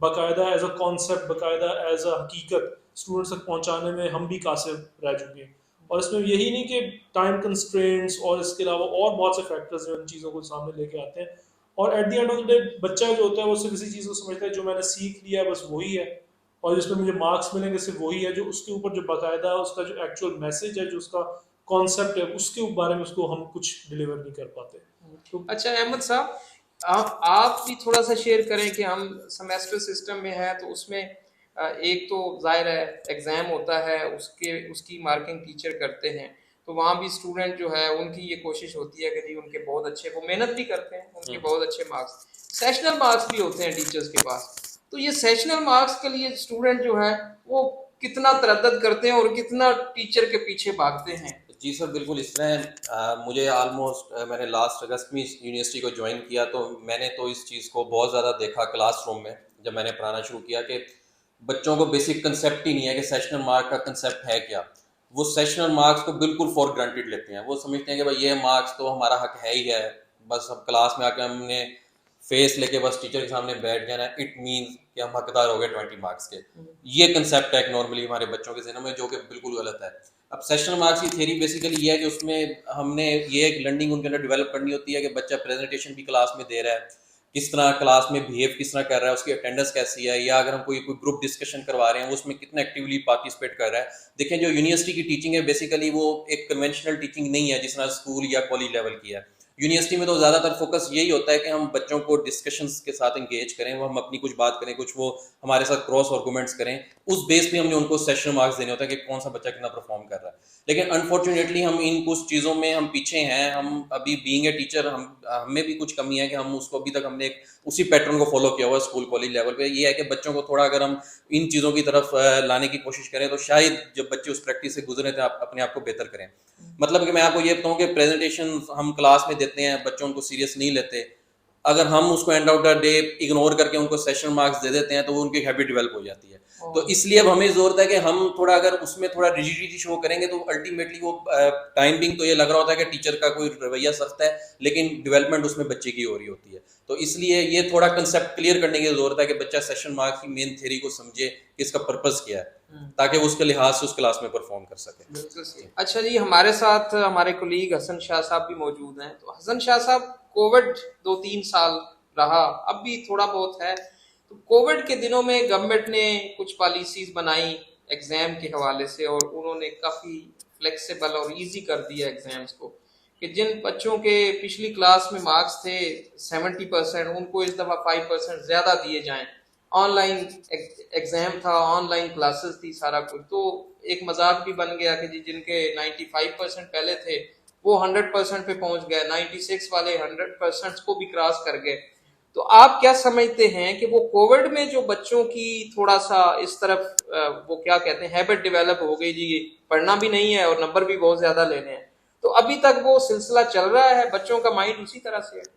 باقاعدہ as a concept, باقاعدہ as a حقیقت اسٹوڈنٹس تک پہنچانے میں ہم بھی قاصر رہ چکے ہیں. اور اس میں یہی نہیں کہ ٹائم کنسٹرینٹس اور اس کے علاوہ اور بہت سے فیکٹرز ہیں ان چیزوں کو سامنے لے کے آتے ہیں. اور at the end of the day بچہ جو ہوتا ہے وہ صرف اسی چیز کو سمجھتا ہے جو میں نے سیکھ لیا ہے بس وہی ہے، اور جس میں مجھے مارکس ملیں گے صرف وہی ہے. جو اس کے اوپر جو باقاعدہ اس کا جو ایکچوئل میسج ہے، جو اس کا کانسیپٹ ہے، اس کے بارے میں اس کو ہم کچھ ڈلیور نہیں کر پاتے. تو اچھا احمد صاحب، آپ بھی تھوڑا سا شیئر کریں کہ ہم سیمیسٹر سسٹم میں ہے تو اس میں ایک تو ظاہر ہے ایگزام ہوتا ہے، اس کی مارکنگ ٹیچر کرتے ہیں، تو وہاں بھی اسٹوڈنٹ جو ہے ان کی یہ کوشش ہوتی ہے کہ جی ان کے بہت اچھے، وہ محنت بھی کرتے ہیں، ان کے بہت اچھے مارکس، سیشنل مارکس بھی ہوتے ہیں ٹیچرز کے پاس. تو یہ سیشنل مارکس کے لیے اسٹوڈنٹ جو ہے وہ کتنا تردد کرتے ہیں اور کتنا ٹیچر کے پیچھے بھاگتے ہیں؟ جی سر بالکل اس طرح مجھے آلموسٹ میں نے لاسٹ اگست میں یونیورسٹی کو جوائن کیا، تو میں نے تو اس چیز کو بہت زیادہ دیکھا کلاس روم میں جب میں نے پڑھانا شروع کیا کہ بچوں کو بیسک کنسیپٹ ہی نہیں ہے کہ سیشنل مارک کا کنسیپٹ ہے کیا. وہ سیشنل مارکس کو بالکل فار گرانٹیڈ لیتے ہیں. وہ سمجھتے ہیں کہ بھائی یہ مارکس تو ہمارا حق ہے ہی ہے، بس اب کلاس میں آ کے ہم نے فیس لے کے بس ٹیچر کے سامنے بیٹھ جانا ہے، اٹ مینس کہ ہم حقدار ہو گئے 20 مارکس کے. یہ کنسیپٹ ہے نارملی ہمارے بچوں کے ذہنوں میں، جو کہ بالکل غلط ہے. اب سیشنل مارکس کی تھیوری بیسیکلی یہ ہے کہ اس میں ہم نے یہ ایک لرننگ ان کے اندر ڈیولپ کرنی ہوتی ہے کہ بچہ پریزنٹیشن بھی کلاس میں دے رہا ہے، کس طرح کلاس میں بہیو کس طرح کر رہا ہے، اس کی اٹینڈنس کیسی ہے، یا اگر ہم کوئی گروپ ڈسکشن کروا رہے ہیں اس میں کتنا ایکٹیولی پارٹیسپیٹ کر رہا ہے. دیکھیں جو یونیورسٹی کی ٹیچنگ ہے بیسیکلی وہ ایک کنونشنل ٹیچنگ نہیں ہے جس طرح اسکول یا کالج لیول کی ہے. یونیورسٹی میں تو زیادہ تر فوکس یہی ہوتا ہے کہ ہم بچوں کو ڈسکشنز کے ساتھ انگیج کریں، وہ ہم اپنی کچھ بات کریں، کچھ وہ ہمارے ساتھ کراس آرگومنٹس کریں، اس بیس پہ ہم نے ان کو سیشن مارکس دینے ہوتا ہے کہ کون سا بچہ کتنا پرفارم کر رہا ہے. لیکن انفارچونیٹلی ہم ان کچھ چیزوں میں ہم پیچھے ہیں. ہم ابھی بینگ اے ٹیچر ہمیں بھی کچھ کمی ہے کہ ہم اس کو ابھی تک ہم نے اسی پیٹرن کو فالو کیا ہوا ہے اسکول کالج لیول پہ. یہ ہے کہ بچوں کو تھوڑا اگر ہم ان چیزوں کی طرف لانے کی کوشش کریں تو شاید جب بچے اس پریکٹس سے گزرے تو اپنے آپ کو بہتر کریں. مطلب کہ میں آپ کو یہ بتاؤں کہ پریزنٹیشن ہم کلاس میں دیتے ہیں، بچوں ان کو سیریس نہیں لیتے. اگر ہم اس کو and out the day ignore کر کے ان کو سیشن مارکس دے دیتے ہیں تو وہ ان کی ہیبٹ ڈیولپ ہو جاتی ہے. تو اس لیے اب ہمیں ضرورت ہے کہ ہم تھوڑا اگر اس میں تھوڑا ریجیڈیٹی شو کریں گے تو الٹیمیٹلی وہ ٹائم بینگ تو یہ لگ رہا ہوتا ہے کہ ٹیچر کا کوئی رویہ سخت ہے، لیکن ڈیولپمنٹ اس میں بچے کی ہو رہی ہوتی ہے. تو اس لیے یہ تھوڑا کنسیپٹ کلیئر کرنے کی ضرورت ہے کہ بچہ سیشن مارکس کی مین تھیوری کو سمجھے کہ اس کا پرپز کیا ہے، تاکہ اس کے لحاظ سے اس کلاس میں پرفارم کر سکے. بالکل صحیح. اچھا جی، ہمارے ساتھ ہمارے کولیگ حسن شاہ صاحب بھی موجود ہیں. تو حسن شاہ صاحب، کووڈ 2-3 سال رہا، اب بھی تھوڑا بہت ہے. تو کووڈ کے دنوں میں گورنمنٹ نے کچھ پالیسیز بنائی ایگزام کے حوالے سے، اور انہوں نے کافی فلیکسیبل اور ایزی کر دیا ایگزامس کو، کہ جن بچوں کے پچھلی کلاس میں مارکس تھے 70%، ان کو اس دفعہ 5% زیادہ دیے جائیں. آن لائن ایگزام تھا، آن لائن کلاسز تھی، سارا کچھ. تو ایک مذاق بھی بن گیا کہ جی جن کے 95% پہلے تھے وہ 100% پہ پہنچ گئے، 96 والے 100% کو بھی کراس کر گئے. تو آپ کیا سمجھتے ہیں کہ وہ کووڈ میں جو بچوں کی تھوڑا سا اس طرف وہ کیا کہتے ہیں ہیبٹ ڈیولپ ہو گئی، جی پڑھنا بھی نہیں ہے اور نمبر بھی بہت زیادہ لینے ہیں، تو ابھی تک وہ سلسلہ چل رہا ہے، بچوں کا مائنڈ اسی طرح سے ہے؟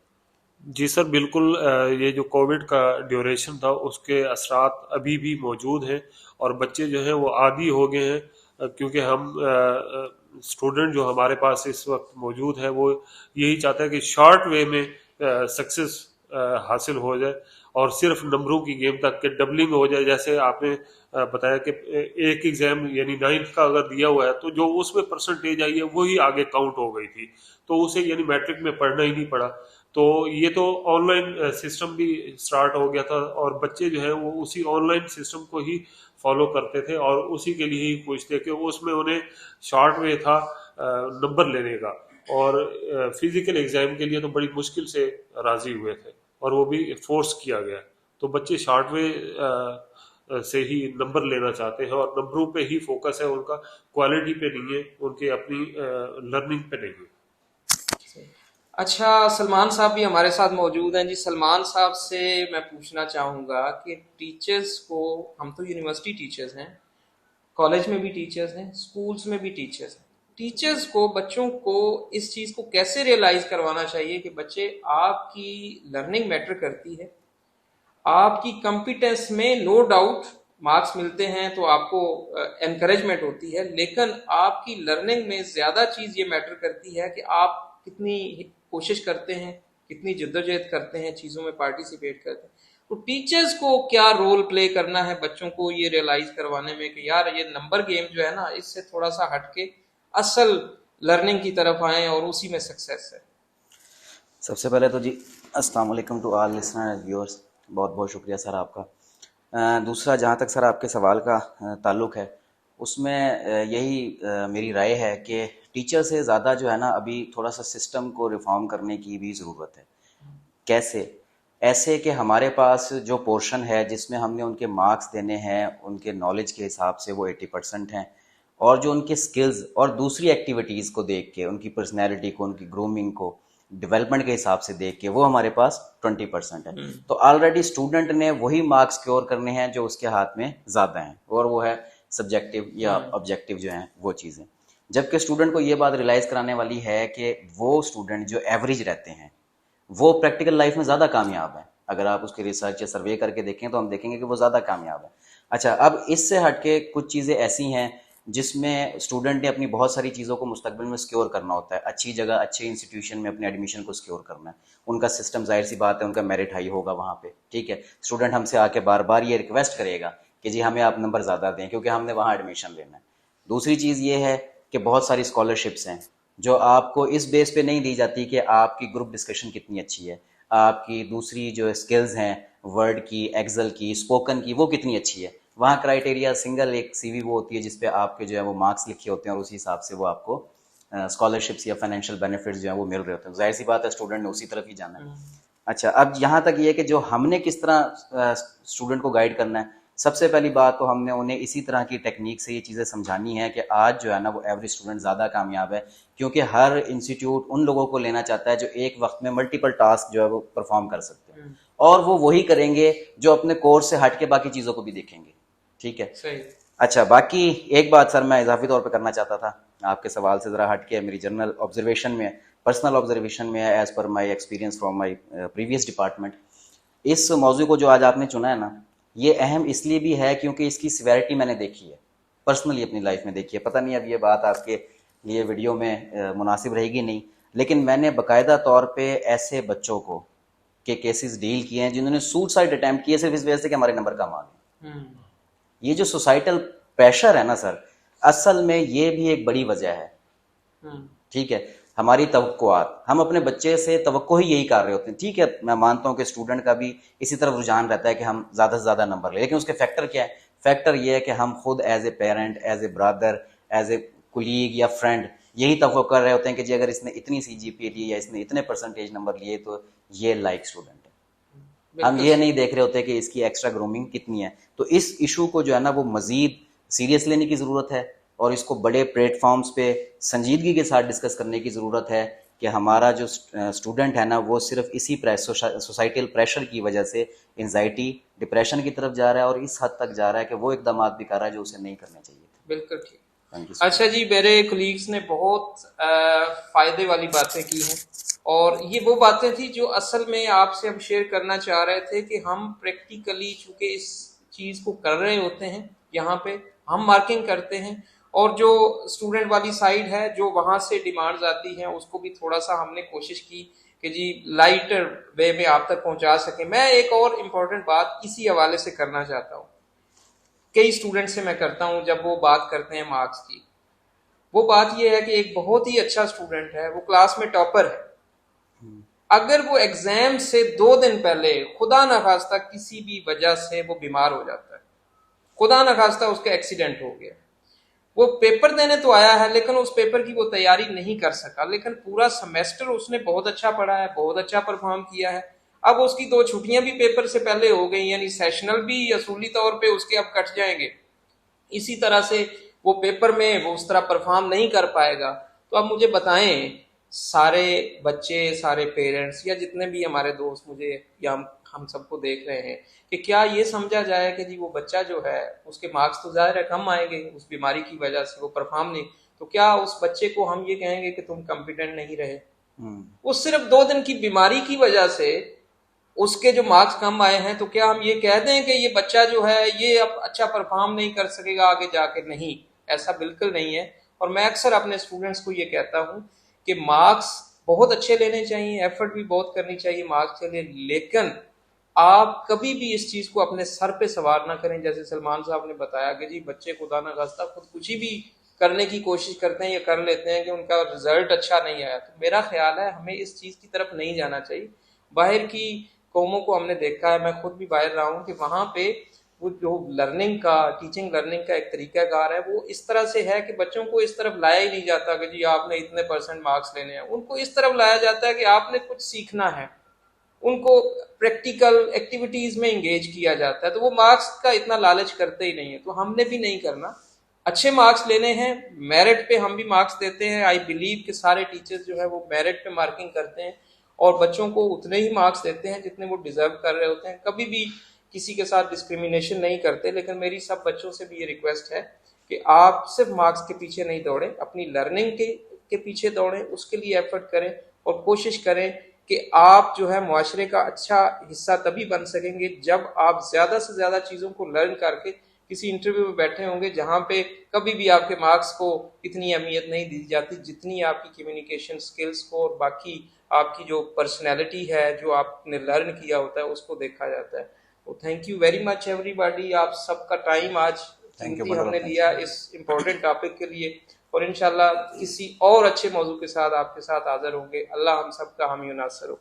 جی سر بالکل. یہ جو کووڈ کا ڈیوریشن تھا اس کے اثرات ابھی بھی موجود ہیں، اور بچے جو ہیں وہ عادی ہو گئے ہیں، کیونکہ ہم اسٹوڈنٹ جو ہمارے پاس اس وقت موجود ہے وہ یہی چاہتا ہے کہ شارٹ وے میں سکسیس حاصل ہو جائے، اور صرف نمبروں کی گیم تک کہ ڈبلنگ ہو جائے. جیسے آپ نے بتایا کہ ایک ایگزام یعنی 9th کا اگر دیا ہوا ہے تو جو اس میں پرسنٹیج آئی ہے وہی آگے کاؤنٹ ہو گئی تھی، تو اسے یعنی میٹرک میں پڑھنا ہی نہیں پڑا. تو یہ تو آن لائن سسٹم بھی اسٹارٹ ہو گیا تھا، اور بچے جو ہیں وہ اسی آن لائن سسٹم کو ہی فالو کرتے تھے اور اسی کے لیے ہی پوچھتے کہ اس میں انہیں شارٹ وے تھا نمبر لینے کا، اور فزیکل ایگزام کے لیے تو بڑی مشکل سے راضی ہوئے تھے، اور وہ بھی فورس کیا گیا. تو بچے شارٹ وے سے ہی نمبر لینا چاہتے ہیں، اور نمبروں پہ ہی فوکس ہے ان کا، کوالٹی پہ نہیں ہے، ان کے اپنی لرننگ پہ نہیں ہے. اچھا، سلمان صاحب بھی ہمارے ساتھ موجود ہیں. جی سلمان صاحب سے میں پوچھنا چاہوں گا کہ ٹیچرز کو، ہم تو یونیورسٹی ٹیچرز ہیں، کالج میں بھی ٹیچرز ہیں، اسکولس میں بھی ٹیچرز ہیں. ٹیچرز کو بچوں کو اس چیز کو کیسے ریئلائز کروانا چاہیے کہ بچے آپ کی لرننگ میٹر کرتی ہے، آپ کی کمپیٹنس میں نو ڈاؤٹ مارکس ملتے ہیں تو آپ کو انکریجمنٹ ہوتی ہے، لیکن آپ کی لرننگ میں زیادہ چیز یہ میٹر کرتی ہے کہ آپ کتنی کوشش کرتے ہیں، کتنی جدوجہد کرتے ہیں، چیزوں میں پارٹیسپیٹ کرتے ہیں. تو ٹیچرز کو کیا رول پلے کرنا ہے بچوں کو یہ ریئلائز کروانے میں کہ یار یہ نمبر گیم جو ہے نا اس سے تھوڑا سا ہٹ کے اصل لرننگ کی طرف آئیں اور اسی میں سکسیس ہے؟ سب سے پہلے تو جی السلام علیکم to all listener and viewers, بہت بہت شکریہ سر آپ کا۔ دوسرا، جہاں تک سر آپ کے سوال کا تعلق ہے، اس میں یہی میری رائے ہے کہ ٹیچر سے زیادہ جو ہے نا ابھی تھوڑا سا سسٹم کو ریفارم کرنے کی بھی ضرورت ہے۔ کیسے؟ ایسے کہ ہمارے پاس جو پورشن ہے جس میں ہم نے ان کے مارکس دینے ہیں ان کے نالج کے حساب سے وہ 80% ہیں، اور جو ان کے سکلز اور دوسری ایکٹیویٹیز کو دیکھ کے، ان کی پرسنالٹی کو، ان کی گرومنگ کو، ڈیولپمنٹ کے حساب سے دیکھ کے وہ ہمارے پاس 20% ہے۔ تو آلریڈی اسٹوڈنٹ نے وہی مارکس سکور کرنے ہیں جو اس کے ہاتھ میں زیادہ ہیں، اور وہ ہے سبجیکٹیو یا آبجیکٹیو جو ہیں وہ چیزیں۔ جبکہ اسٹوڈنٹ کو یہ بات ریلائز کرانے والی ہے کہ وہ اسٹوڈنٹ جو ایوریج رہتے ہیں وہ پریکٹیکل لائف میں زیادہ کامیاب ہیں۔ اگر آپ اس کی ریسرچ یا سروے کر کے دیکھیں تو ہم دیکھیں گے کہ وہ زیادہ کامیاب ہیں۔ اچھا، اب اس سے ہٹ کے کچھ چیزیں ایسی ہیں جس میں اسٹوڈنٹ نے اپنی بہت ساری چیزوں کو مستقبل میں سکیور کرنا ہوتا ہے، اچھی جگہ اچھے انسٹیٹیوشن میں اپنے ایڈمیشن کو سکیور کرنا ہے۔ ان کا سسٹم، ظاہر سی بات ہے، ان کا میرٹ ہائی ہوگا وہاں پہ، ٹھیک ہے۔ اسٹوڈنٹ ہم سے آ کے بار بار یہ ریکویسٹ کرے گا کہ جی ہمیں آپ نمبر زیادہ دیں کیونکہ ہم نے وہاں ایڈمیشن لینا ہے۔ دوسری چیز یہ ہے کہ بہت ساری اسکالرشپس ہیں جو آپ کو اس بیس پہ نہیں دی جاتی کہ آپ کی گروپ ڈسکشن کتنی اچھی ہے، آپ کی دوسری جو اسکلز ہیں ورڈ کی، ایکسل کی، اسپوکن کی، وہ کتنی اچھی ہے۔ وہاں کرائٹیریا سنگل ایک سی وی وہ ہوتی ہے جس پہ آپ کے جو ہے وہ مارکس لکھے ہوتے ہیں اور اسی حساب سے وہ آپ کو اسکالرشپس یا فائنینشیل بینیفٹس جو ہیں وہ مل رہے ہوتے ہیں۔ ظاہر سی بات ہے اسٹوڈنٹ نے اسی طرف ہی جانا ہے۔ اچھا، اب یہاں تک یہ کہ جو ہم نے کس طرح اسٹوڈنٹ کو گائیڈ کرنا ہے، سب سے پہلی بات تو ہم نے انہیں اسی طرح کی ٹیکنیک سے یہ چیزیں سمجھانی ہے کہ آج جو ہے نا وہ ایوریج اسٹوڈنٹ زیادہ کامیاب ہے، کیونکہ ہر انسٹیٹیوٹ ان لوگوں کو لینا چاہتا ہے جو ایک وقت میں ملٹیپل ٹاسک جو ہے وہ پرفارم کر سکتے ہیں، اور وہ وہی کریں گے جو اپنے کورس سے ہٹ کے باقی چیزوں کو بھی دیکھیں گے، ٹھیک ہے۔ صحیح۔ اچھا، باقی ایک بات سر میں اضافی طور پہ کرنا چاہتا تھا، آپ کے سوال سے ذرا ہٹ کے، میری جنرل آبزرویشن میں، پرسنل آبزرویشن میں ہے، as per my experience from my previous department, اس موضوع کو جو آج آپ نے چنا ہے نا، یہ اہم اس لیے بھی ہے کیونکہ اس کی سیویرٹی میں نے دیکھی ہے، پرسنلی اپنی لائف میں دیکھی ہے۔ پتہ نہیں اب یہ بات آپ کے لیے ویڈیو میں مناسب رہے گی نہیں، لیکن میں نے باقاعدہ طور پہ ایسے بچوں کو کے کیسز ڈیل کیے ہیں جنہوں نے سوسائڈ اٹیمپٹ کیے صرف اس وجہ سے کہ ہمارے نمبر کم آ گئے۔ یہ جو سوسائٹل پریشر ہے نا سر، اصل میں یہ بھی ایک بڑی وجہ ہے، ٹھیک ہے۔ ہماری توقعات، ہم اپنے بچے سے توقع ہی یہی کر رہے ہوتے ہیں، ٹھیک ہے، میں مانتا ہوں کہ اسٹوڈنٹ کا بھی اسی طرف رجحان رہتا ہے کہ ہم زیادہ سے زیادہ نمبر لیں، لیکن اس کے فیکٹر کیا ہے؟ فیکٹر یہ ہے کہ ہم خود as a parent, as a Brother, as a colleague یا فرینڈ یہی توقع کر رہے ہوتے ہیں کہ جی اگر اس نے اتنی سی جی پی لی یا اس نے اتنے پرسنٹیج نمبر لیے تو یہ لائک اسٹوڈنٹ ہے۔ ہم یہ نہیں دیکھ رہے ہوتے کہ اس کی ایکسٹرا گرومنگ کتنی ہے۔ تو اس ایشو کو جو ہے نا وہ مزید سیریس لینے کی ضرورت ہے، اور اس کو بڑے پلیٹ فارمز پہ سنجیدگی کے ساتھ ڈسکس کرنے کی ضرورت ہے کہ ہمارا جو اسٹوڈنٹ ہے نا وہ صرف اسی سوسائٹل پریشر کی وجہ سے انزائٹی، ڈپریشن کی طرف جا رہا ہے، اور اس حد تک جا رہا ہے کہ وہ اقدامات بھی کر رہا ہے جو اسے نہیں کرنے چاہیے تھے۔ بالکل ٹھیک۔ Thank you. اچھا جی، میرے کولیگس نے بہت فائدے والی باتیں کی ہیں، اور یہ وہ باتیں تھیں جو اصل میں آپ سے ہم شیئر کرنا چاہ رہے تھے کہ ہم پریکٹیکلی چونکہ اس چیز کو کر رہے ہوتے ہیں، یہاں پہ ہم مارکنگ کرتے ہیں، اور جو اسٹوڈنٹ والی سائڈ ہے جو وہاں سے ڈیمانڈز آتی ہیں اس کو بھی تھوڑا سا ہم نے کوشش کی کہ جی لائٹر وے میں آپ تک پہنچا سکیں۔ میں ایک اور امپورٹنٹ بات اسی حوالے سے کرنا چاہتا ہوں، کئی اسٹوڈنٹ سے میں کرتا ہوں جب وہ بات کرتے ہیں مارکس کی، وہ بات یہ ہے کہ ایک بہت ہی اچھا اسٹوڈنٹ ہے، وہ کلاس میں ٹاپر ہے، اگر وہ ایگزام سے 2 دن پہلے خدا نخواستہ کسی بھی وجہ سے وہ بیمار ہو جاتا ہے، خدا نخواستہ اس کا ایکسیڈنٹ ہو گیا، وہ پیپر دینے تو آیا ہے لیکن اس پیپر کی وہ تیاری نہیں کر سکا، لیکن پورا سیمیسٹر اس نے بہت اچھا پڑھا ہے، بہت اچھا پرفارم کیا ہے، اب اس کی 2 چھٹیاں بھی پیپر سے پہلے ہو گئی، یعنی سیشنل بھی اصولی طور پہ اس کے اب کٹ جائیں گے، اسی طرح سے وہ پیپر میں وہ اس طرح پرفارم نہیں کر پائے گا۔ تو اب مجھے بتائیں سارے بچے، سارے پیرنٹس یا جتنے بھی ہمارے دوست مجھے یا ہم سب کو دیکھ رہے ہیں کہ کیا یہ سمجھا جائے کہ جی وہ بچہ جو ہے اس کے مارکس تو ظاہر ہے کم آئیں گے اس بیماری کی وجہ سے، وہ پرفارم نہیں، تو کیا اس بچے کو ہم یہ کہیں گے کہ تم کمپیٹنٹ نہیں رہے؟ وہ صرف 2 دن کی بیماری کی وجہ سے اس کے جو مارکس کم آئے ہیں، تو کیا ہم یہ کہہ دیں کہ یہ بچہ جو ہے یہ اب اچھا پرفارم نہیں کر سکے گا آگے جا کے؟ نہیں، ایسا بالکل نہیں ہے۔ اور میں اکثر اپنے اسٹوڈنٹس کو یہ کہتا ہوں کہ مارکس بہت اچھے لینے چاہیے، ایفرٹ بھی بہت کرنی چاہیے مارکس کے لیے، لیکن آپ کبھی بھی اس چیز کو اپنے سر پہ سوار نہ کریں. جیسے سلمان صاحب نے بتایا کہ جی بچے خدا نہ خواستہ خودکشی بھی کرنے کی کوشش کرتے ہیں یا کر لیتے ہیں کہ ان کا رزلٹ اچھا نہیں آیا. تو میرا خیال ہے ہمیں اس چیز کی طرف نہیں جانا چاہیے. باہر کی قوموں کو ہم نے دیکھا ہے, میں خود بھی باہر رہا ہوں, کہ وہاں پہ وہ جو لرننگ کا, ٹیچنگ لرننگ کا ایک طریقہ کار ہے وہ اس طرح سے ہے کہ بچوں کو اس طرف لایا ہی نہیں جاتا کہ جی آپ نے اتنے % مارکس لینے ہیں. ان کو اس طرف لایا جاتا ہے کہ آپ نے کچھ سیکھنا ہے. ان کو پریکٹیکل ایکٹیویٹیز میں انگیج کیا جاتا ہے, تو وہ مارکس کا اتنا لالچ کرتے ہی نہیں ہے. تو ہم نے بھی نہیں کرنا, اچھے مارکس لینے ہیں, میرٹ پہ ہم بھی مارکس دیتے ہیں. آئی بلیو کہ سارے ٹیچرز جو ہے وہ میرٹ پہ مارکنگ کرتے ہیں اور بچوں کو اتنے ہی مارکس دیتے ہیں جتنے وہ ڈیزرو کر رہے ہوتے ہیں. کبھی بھی کسی کے ساتھ ڈسکریمنیشن نہیں کرتے. لیکن میری سب بچوں سے بھی یہ ریکویسٹ ہے کہ آپ صرف مارکس کے پیچھے نہیں دوڑیں, اپنی لرننگ کے پیچھے دوڑیں, اس کے لیے ایفرٹ کریں اور کوشش کریں کہ آپ جو ہے معاشرے کا اچھا حصہ تبھی بن سکیں گے جب آپ زیادہ سے زیادہ چیزوں کو لرن کر کے کسی انٹرویو میں بیٹھے ہوں گے جہاں پہ کبھی بھی آپ کے مارکس کو اتنی اہمیت نہیں دی جاتی جتنی آپ کی کمیونیکیشن سکلز کو اور باقی آپ کی جو پرسنالٹی ہے, جو آپ نے لرن کیا ہوتا ہے, اس کو دیکھا جاتا ہے. تو thank you very much every body. آپ سب کا ٹائم آج قیمتی ہم نے لیا اس امپورٹنٹ ٹاپک کے لیے, اور انشاءاللہ کسی اور اچھے موضوع کے ساتھ آپ کے ساتھ حاضر ہوں گے. اللہ ہم سب کا حامی و ناصر ہو.